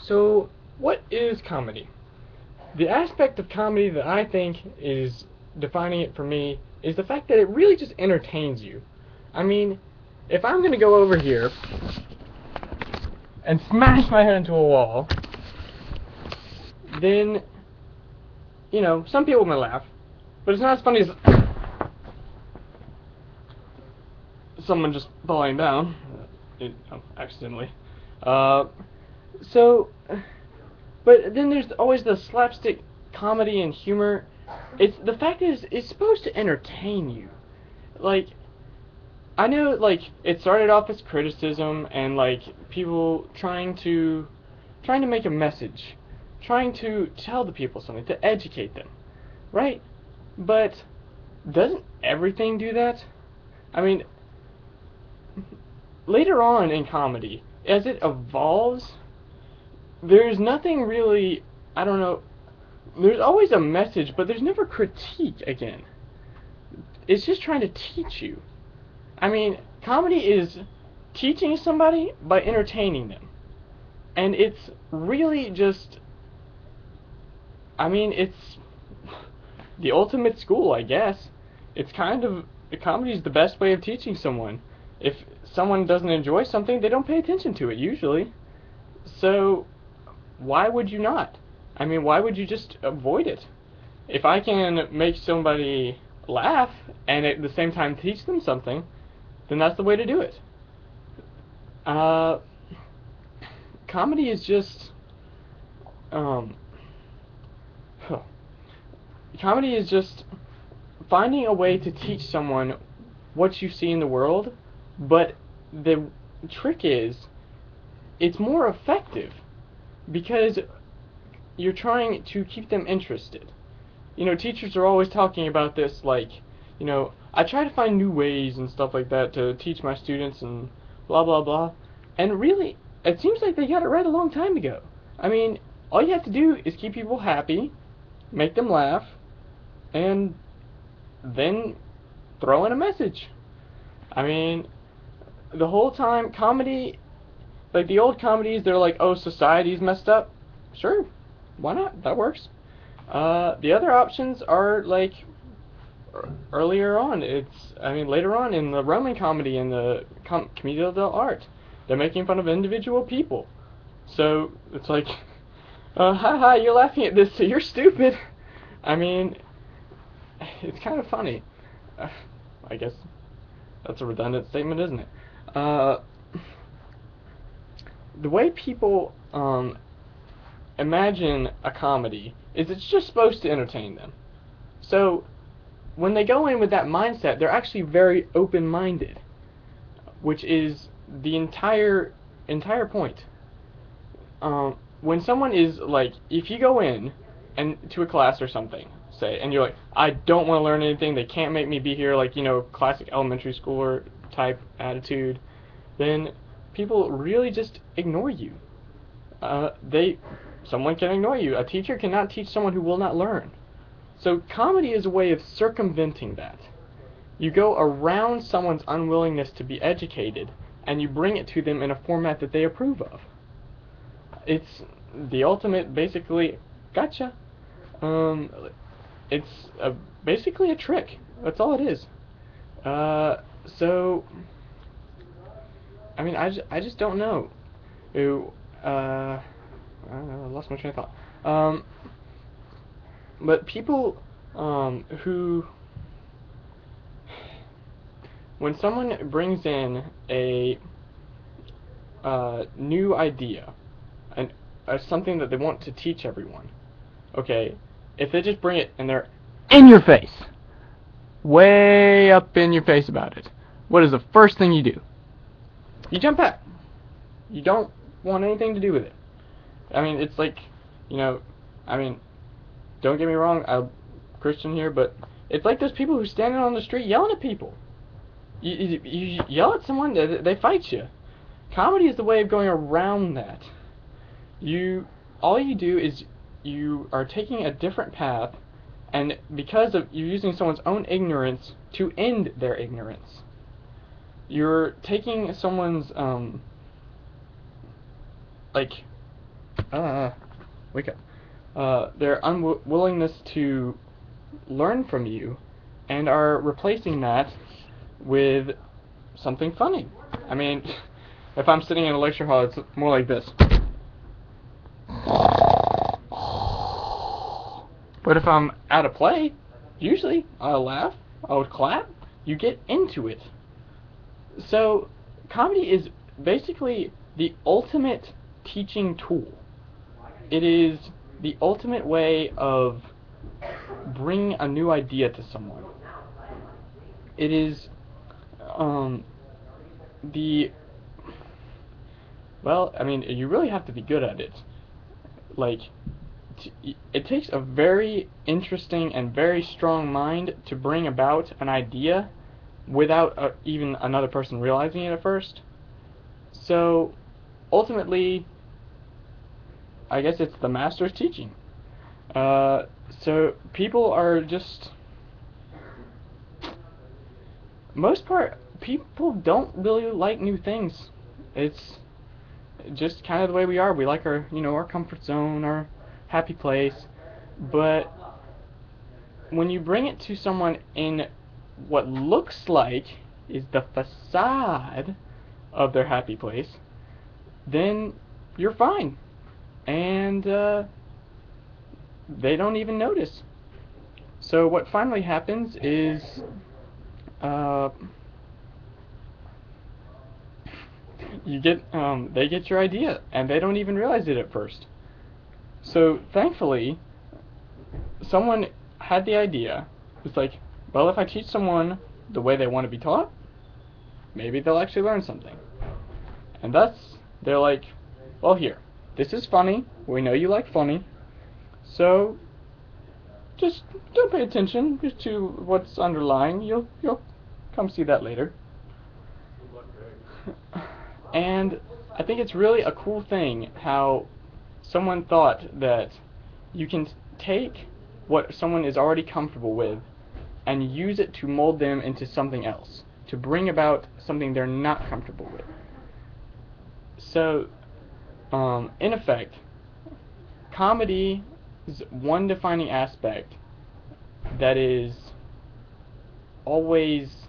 So, what is comedy? The aspect of comedy that I think is defining it for me is the fact that it really just entertains you. I mean, if I'm going to go over here and smash my head into a wall, then, some people may laugh, but it's not as funny as someone just falling down, accidentally. So, but then there's always the slapstick comedy and humor. The fact is, it's supposed to entertain you. Like, I know, it started off as criticism and, people trying to make a message, trying to tell the people something, to educate them, right? But doesn't everything do that? I mean, later on in comedy, as it evolves, there's nothing really, I don't know, there's always a message, but there's never critique again. It's just trying to teach you. I mean, comedy is teaching somebody by entertaining them. And it's really just, it's the ultimate school, I guess. Comedy is the best way of teaching someone. If someone doesn't enjoy something, they don't pay attention to it, usually. So, why would you not? I mean, why would you just avoid it? If I can make somebody laugh and at the same time teach them something, then that's the way to do it. Comedy is just, comedy is just finding a way to teach someone what you see in the world, but the trick is, it's more effective because you're trying to keep them interested. Teachers are always talking about this, I try to find new ways and stuff like that to teach my students and blah blah blah. And really, it seems like they got it right a long time ago. I mean, all you have to do is keep people happy, make them laugh, and then throw in a message. I mean, the whole time, comedy, like the old comedies, they're like, oh, society's messed up. Sure, why not? That works. The other options are earlier on. Later on in the Roman comedy and the commedia dell'arte, they're making fun of individual people. So it's like, haha, you're laughing at this, so you're stupid. I mean, it's kind of funny. I guess that's a redundant statement, isn't it? The way people imagine a comedy is it's just supposed to entertain them. So when they go in with that mindset, they're actually very open-minded, which is the entire point. When someone is if you go in and to a class or something, say, and you're like, I don't want to learn anything, they can't make me be here, classic elementary schooler type attitude, then people really just ignore you. Someone can ignore you. A teacher cannot teach someone who will not learn. So comedy is a way of circumventing that. You go around someone's unwillingness to be educated, and you bring it to them in a format that they approve of. It's the ultimate, basically, gotcha. It's basically a trick. That's all it is. So, I mean, I just don't know. I lost my train of thought. But people who, when someone brings in a new idea, and something that they want to teach everyone, okay, if they just bring it and they're in your face, way up in your face about it, what is the first thing you do? You jump back. You don't want anything to do with it. I mean, it's don't get me wrong, I'm Christian here, but it's like those people who standing on the street yelling at people. You yell at someone, they fight you. Comedy is the way of going around that. All you do is you are taking a different path, and because of you're using someone's own ignorance to end their ignorance. You're taking someone's wake up. Their unwillingness to learn from you, and are replacing that with something funny. I mean, if I'm sitting in a lecture hall, it's more like this. But if I'm at a play, usually I'll laugh, I would clap, you get into it. So, comedy is basically the ultimate teaching tool. It is the ultimate way of bringing a new idea to someone. It is well, I mean, you really have to be good at it. Like, it takes a very interesting and very strong mind to bring about an idea without even another person realizing it at first. So, ultimately, I guess it's the master's teaching. So, people are just... most part, people don't really like new things. It's just kind of the way we are. We like our, our comfort zone, our happy place. But when you bring it to someone in what looks like is the facade of their happy place, then you're fine. And they don't even notice. So what finally happens is they get your idea, and they don't even realize it at first. So thankfully, someone had the idea. It's like, well, if I teach someone the way they want to be taught, maybe they'll actually learn something. And thus, they're like, well, here, this is funny. We know you like funny. So just don't pay attention just to what's underlying. You'll come see that later. And I think it's really a cool thing how someone thought that you can take what someone is already comfortable with and use it to mold them into something else, to bring about something they're not comfortable with. So, in effect, comedy's one defining aspect that is always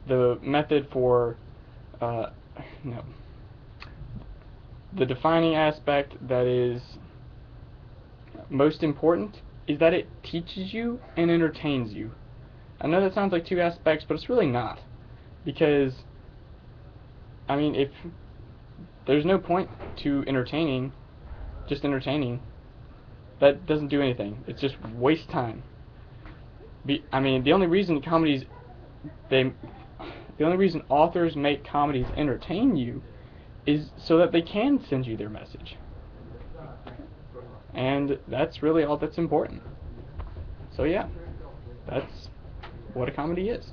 the method for the defining aspect that is most important is that it teaches you and entertains you. I know that sounds like two aspects, but it's really not, because I mean, if there's no point to just entertaining, that doesn't do anything. It's just waste time. I mean, the only reason authors make comedies entertain you is so that they can send you their message. And that's really all that's important. So yeah, that's what a comedy is.